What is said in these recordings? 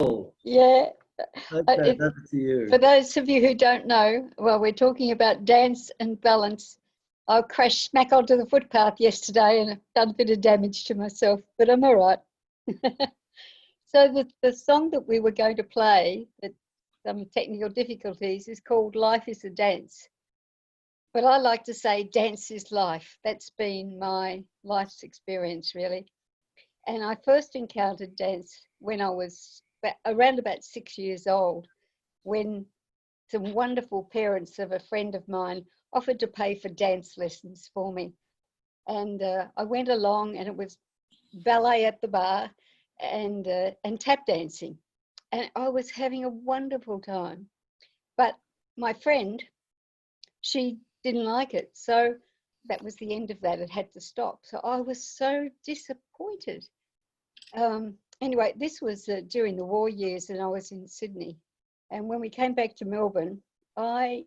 Yeah. Okay, that's you. For those of you who don't know, well, we're talking about dance and balance. I crashed smack onto the footpath yesterday and I've done a bit of damage to myself, but I'm all right. So the song that we were going to play, that some technical difficulties, is called Life is a Dance. But I like to say dance is life. That's been my life's experience, really. And I first encountered dance when I was around about 6 years old, when some wonderful parents of a friend of mine offered to pay for dance lessons for me. And I went along, and it was ballet at the bar and tap dancing. And I was having a wonderful time. But my friend, she didn't like it. So that was the end of that. It had to stop. So I was so disappointed. Anyway, this was during the war years, and I was in Sydney. And when we came back to Melbourne, I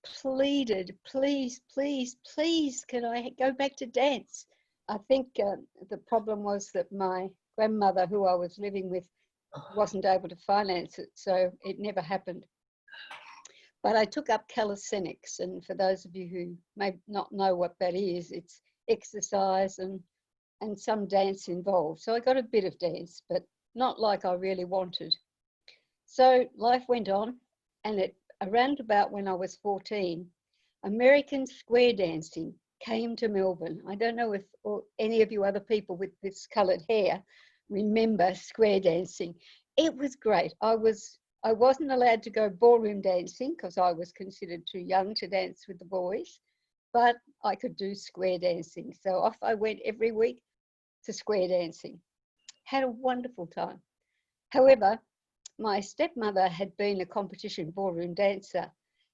pleaded, please, please, please, can I go back to dance? I think the problem was that my grandmother, who I was living with, wasn't able to finance it, so it never happened. But I took up calisthenics, and for those of you who may not know what that is, it's exercise and some dance involved. So I got a bit of dance, but not like I really wanted. So life went on, and around about when I was 14, American square dancing came to Melbourne. I don't know if any of you other people with this coloured hair remember square dancing. It was great. I wasn't allowed to go ballroom dancing because I was considered too young to dance with the boys, but I could do square dancing. So off I went every week to square dancing. Had a wonderful time. However, my stepmother had been a competition ballroom dancer,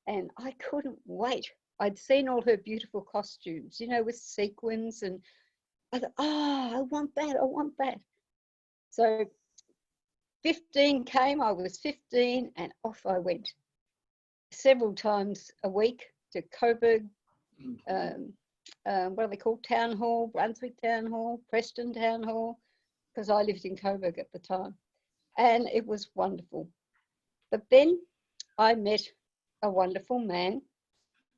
and I couldn't wait. I'd seen all her beautiful costumes, you know, with sequins, and I thought, oh, I want that, I want that. So 15 came, I was 15, and off I went. Several times a week to Coburg, what are they called? Town Hall, Brunswick Town Hall, Preston Town Hall, because I lived in Coburg at the time. And it was wonderful. But then I met a wonderful man,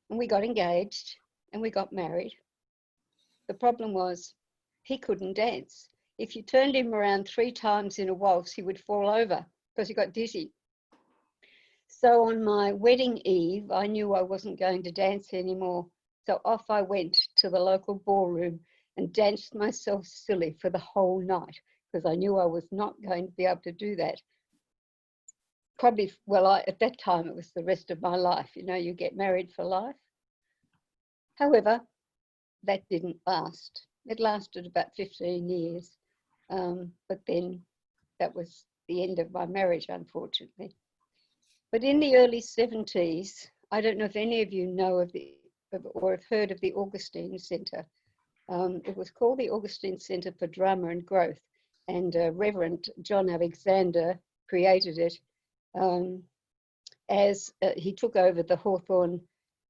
and we got engaged and we got married. The problem was he couldn't dance. If you turned him around 3 times in a waltz, he would fall over because he got dizzy. So on my wedding eve, I knew I wasn't going to dance anymore. So off I went to the local ballroom and danced myself silly for the whole night, because I knew I was not going to be able to do that. Probably, well, at that time, it was the rest of my life. You know, you get married for life. However, that didn't last. It lasted about 15 years. But then that was the end of my marriage, unfortunately. But in the early 70s, I don't know if any of you know or have heard of the Augustine Centre. It was called the Augustine Centre for Drama and Growth, and Reverend John Alexander created it as he took over the Hawthorne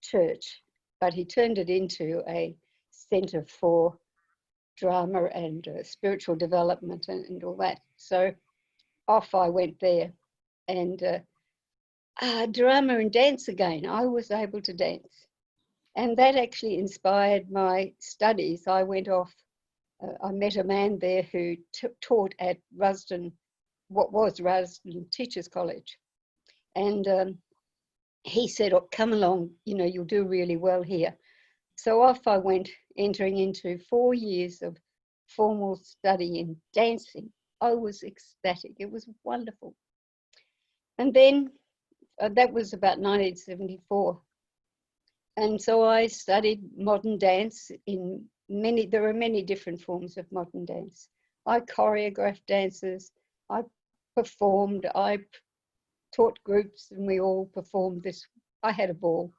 Church, but he turned it into a centre for drama and spiritual development and all that. So off I went there, and drama and dance again. I was able to dance, and that actually inspired my studies. I went off, I met a man there who taught at Rusden, what was Rusden Teachers College, and he said, oh, come along, you know, you'll do really well here. So off I went, entering into 4 years of formal study in dancing. I was ecstatic. It was wonderful. And then that was about 1974. And so I studied modern dance there are many different forms of modern dance. I choreographed dances, I performed, I taught groups, and we all performed this. I had a ball.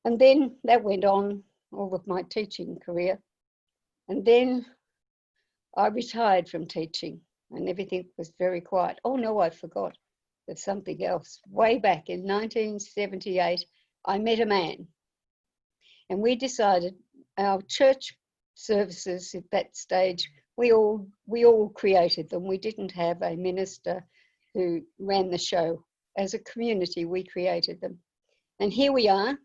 And then that went on all with my teaching career. And then I retired from teaching and everything was very quiet. Oh no, I forgot. There's something else. Way back in 1978, I met a man, and we decided our church services at that stage, we all created them. We didn't have a minister who ran the show. As a community, we created them. And here we are,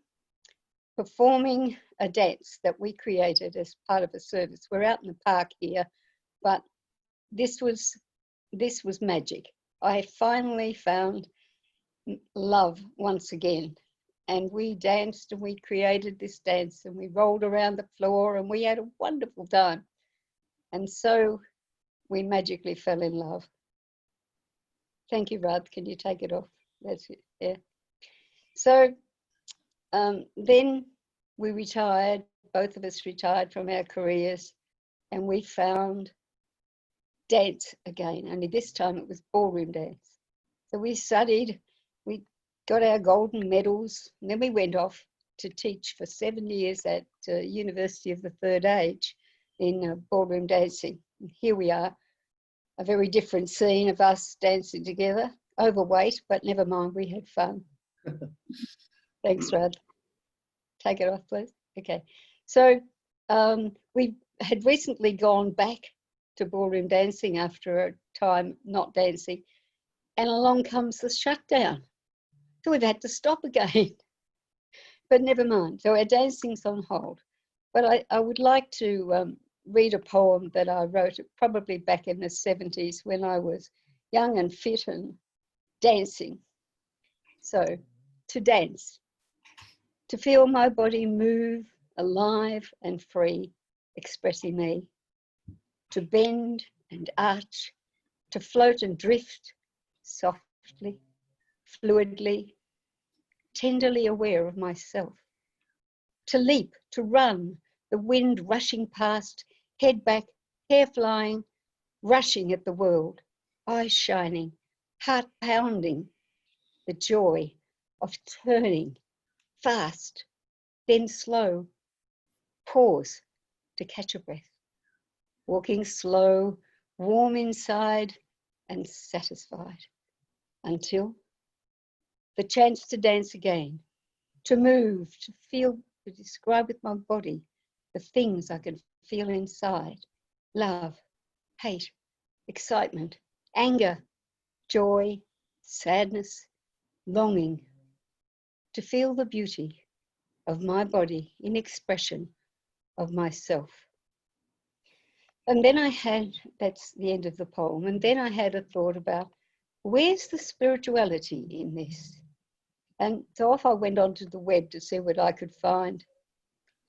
performing a dance that we created as part of a service. We're out in the park here, but this was magic. I finally found love once again. And we danced and we created this dance and we rolled around the floor and we had a wonderful time. And so we magically fell in love. Thank you, Rod. Can you take it off? That's it. Yeah. So then we retired, both of us retired from our careers, and we found dance again. Only this time it was ballroom dance. So we studied, we got our golden medals, and then we went off to teach for 7 years at University of the Third Age in ballroom dancing. And here we are, a very different scene of us dancing together, overweight, but never mind, we had fun. Thanks, Rod. Take it off, please. Okay. So we had recently gone back to ballroom dancing after a time not dancing, and along comes the shutdown. So we've had to stop again. But never mind. So our dancing's on hold. But I would like to read a poem that I wrote probably back in the 70s when I was young and fit and dancing. So, to dance, to feel my body move, alive and free, expressing me, to bend and arch, to float and drift, softly, fluidly, tenderly aware of myself, to leap, to run, the wind rushing past, head back, hair flying, rushing at the world, eyes shining, heart pounding, the joy of turning fast, then slow, pause to catch a breath, walking slow, warm inside and satisfied, until the chance to dance again, to move, to feel, to describe with my body the things I can feel inside: love, hate, excitement, anger, joy, sadness, longing, to feel the beauty of my body in expression of myself. And then I had, that's the end of the poem, and then I had a thought about, where's the spirituality in this? And so off I went onto the web to see what I could find.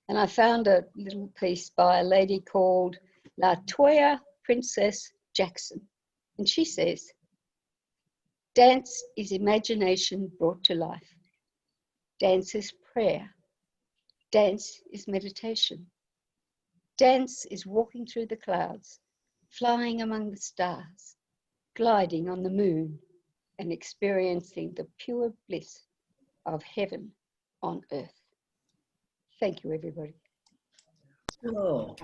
And I found a little piece by a lady called LaToya Princess Jackson. And she says, dance is imagination brought to life. Dance is prayer. Dance is meditation. Dance is walking through the clouds, flying among the stars, gliding on the moon, and experiencing the pure bliss of heaven on earth. Thank you, everybody. Oh.